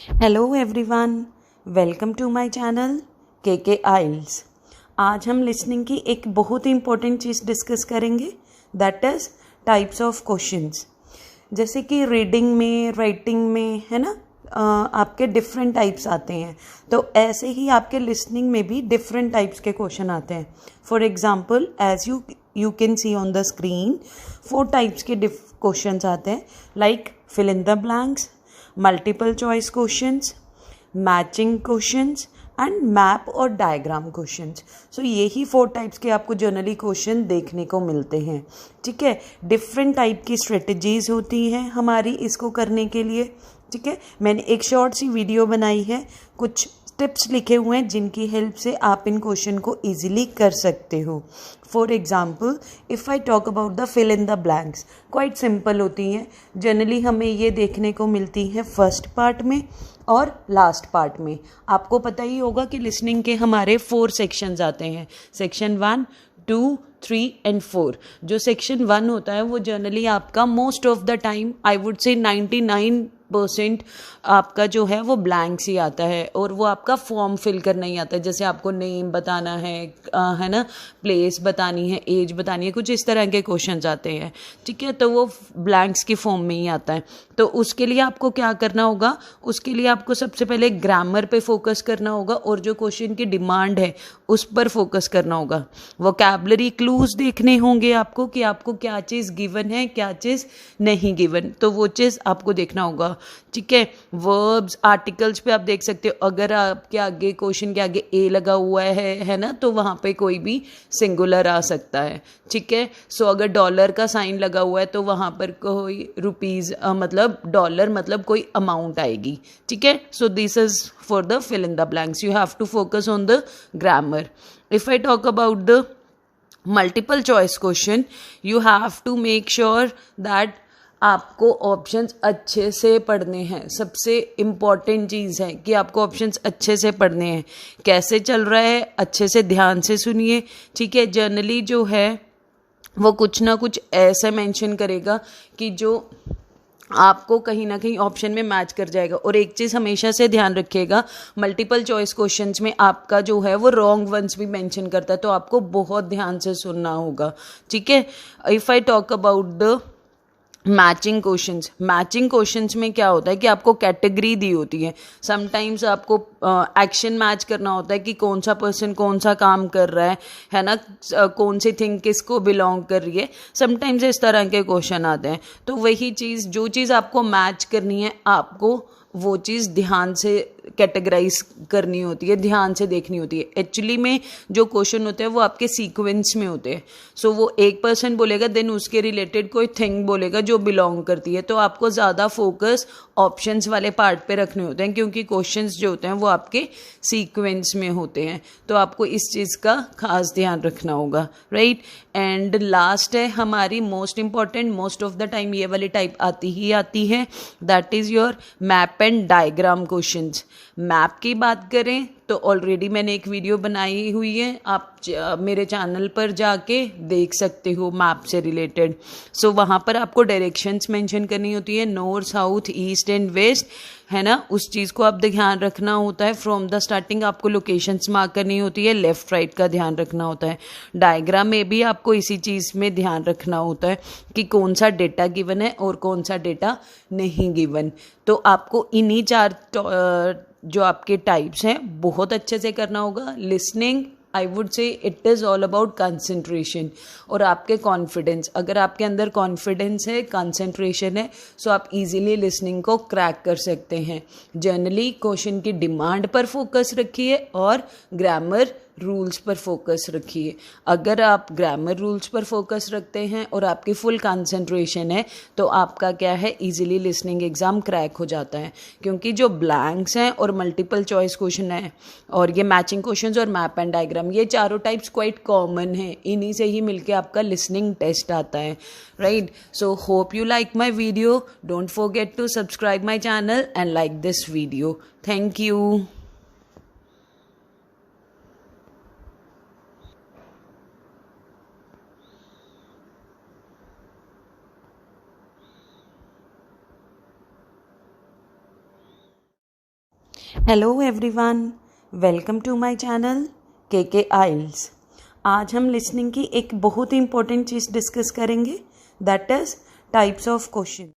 Hello everyone, welcome to my channel के आइल्स। आज हम लिसनिंग की एक बहुत ही इम्पोर्टेंट चीज़ डिस्कस करेंगे, that is types of questions. जैसे कि रीडिंग में, राइटिंग में, है ना, आपके डिफरेंट टाइप्स आते हैं, तो ऐसे ही आपके लिसनिंग में भी डिफरेंट टाइप्स के क्वेश्चन आते हैं। For example, as you can see on the screen, 4 types के क्वेश्चंस आते हैं, like fill in the blanks, multiple choice questions, matching questions and map और डायग्राम क्वेश्चंस। सो यही 4 टाइप्स के आपको जनरली क्वेश्चन देखने को मिलते हैं। ठीक है, डिफरेंट टाइप की स्ट्रेटजीज होती हैं हमारी इसको करने के लिए। ठीक है, मैंने एक शॉर्ट सी वीडियो बनाई है, कुछ टिप्स लिखे हुए हैं जिनकी हेल्प से आप इन क्वेश्चन को इजीली कर सकते हो। For example, if I talk about the fill in the blanks, quite simple होती हैं। जनरली हमें ये देखने को मिलती हैं फर्स्ट पार्ट में और लास्ट पार्ट में। आपको पता ही होगा कि लिसनिंग के हमारे 4 सेक्शंस आते हैं, सेक्शन 1, 2, 3 एंड 4। जो सेक्शन 1 होता है वो जनरली आपका most of the time, I would say 99% आपका जो है वो ब्लैंक्स ही आता है, और वो आपका फॉर्म फिल करना ही आता है। जैसे आपको नेम बताना है ना, प्लेस बतानी है, एज बतानी है, कुछ इस तरह के क्वेश्चंस आते हैं। ठीक है, तो वो ब्लैंक्स की फॉर्म में ही आता है। तो उसके लिए आपको क्या करना होगा, उसके लिए आपको सबसे पहले ग्रामर पे फोकस करना होगा और जो क्वेश्चन की डिमांड है उस पर फोकस करना होगा। वोकैबुलरी क्लूज देखने होंगे आपको कि आपको क्या चीज़ गिवन है, क्या चीज़ नहीं गिवन, तो वो चीज़ आपको देखना होगा। ठीक है, वर्ब्स, आर्टिकल्स पे आप देख सकते हो, अगर आपके आगे क्वेश्चन के आगे ए लगा हुआ है ना, तो वहाँ पे कोई भी सिंगुलर आ सकता है। ठीक है, सो अगर डॉलर का साइन लगा हुआ है तो वहाँ पर कोई रुपीज़ मतलब डॉलर मतलब कोई अमाउंट आएगी। ठीक है, so this is for the fill in the blanks, you have to focus on the grammar. If I talk about the multiple choice question, you have to make sure that आपको options अच्छे से पढ़ने हैं। सबसे important चीज़ है कि आपको options अच्छे से पढ़ने हैं। कैसे चल रहा है, अच्छे से ध्यान से सुनिए। ठीक है, जनरली जो है वो कुछ ना कुछ ऐसा मेंशन करेगा कि जो आपको कहीं ना कहीं ऑप्शन में मैच कर जाएगा। और एक चीज़ हमेशा से ध्यान रखिएगा, मल्टीपल चॉइस क्वेश्चंस में आपका जो है वो रॉन्ग वंस भी मेंशन करता है, तो आपको बहुत ध्यान से सुनना होगा। ठीक है, if I talk about the matching questions, matching questions में क्या होता है कि आपको कैटेगरी दी होती है। समटाइम्स आपको एक्शन मैच करना होता है कि कौन सा पर्सन कौन सा काम कर रहा है ना, कौन सी थिंग किसको बिलोंग कर रही है। समटाइम्स इस तरह के क्वेश्चन आते हैं, तो वही चीज़, जो चीज़ आपको मैच करनी है, आपको वो चीज़ ध्यान से कैटेगराइज करनी होती है, ध्यान से देखनी होती है। एक्चुअली में जो क्वेश्चन होते हैं वो आपके सीक्वेंस में होते हैं। सो वो एक पर्सन बोलेगा, देन उसके रिलेटेड कोई थिंग बोलेगा जो बिलोंग करती है, तो आपको ज़्यादा फोकस ऑप्शंस वाले पार्ट पे रखने होते हैं, क्योंकि क्वेश्चंस जो होते हैं वो आपके सीक्वेंस में होते हैं। तो आपको इस चीज़ का खास ध्यान रखना होगा, राइट। एंड लास्ट है हमारी most important, most of the time ये वाली टाइप आती ही आती है, that is your map and diagram questions. Map की बात करें तो ऑलरेडी मैंने एक वीडियो बनाई हुई है, आप मेरे चैनल पर जाके देख सकते हो मैप से रिलेटेड। सो वहाँ पर आपको डायरेक्शंस मेंशन करनी होती है, north, south, east and west, है ना, उस चीज़ को आप ध्यान रखना होता है। फ्रॉम द स्टार्टिंग आपको लोकेशंस मार्क करनी होती है, लेफ्ट राइट का ध्यान रखना होता है। डायग्राम में भी आपको इसी चीज़ में ध्यान रखना होता है कि कौन सा डेटा गिवन है और कौन सा डेटा नहीं गिवन। तो आपको इन्हीं 4 जो आपके टाइप्स हैं बहुत अच्छे से करना होगा। Listening, I would say it is all about concentration और आपके कॉन्फिडेंस। अगर आपके अंदर कॉन्फिडेंस है, कंसंट्रेशन है, सो आप इजीली लिसनिंग को क्रैक कर सकते हैं। जनरली क्वेश्चन की डिमांड पर फोकस रखिए और ग्रामर रूल्स पर फोकस रखिए। अगर आप ग्रामर रूल्स पर फोकस रखते हैं और आपकी फुल कंसंट्रेशन है, तो आपका क्या है, इजीली लिसनिंग एग्जाम क्रैक हो जाता है। क्योंकि जो ब्लैंक्स हैं और मल्टीपल चॉइस क्वेश्चन है और ये मैचिंग क्वेश्चंस और मैप एंड डायग्राम, ये चारों टाइप्स क्वाइट कॉमन है, इन्हीं से ही मिलके आपका लिसनिंग टेस्ट आता है, right. So hope you like my video, don't forget to subscribe my channel and like this video. Thank you. Hello everyone, welcome to my channel के आइल्स। आज हम लिसनिंग की एक बहुत ही इम्पोर्टेंट चीज़ डिस्कस करेंगे, that is types of question.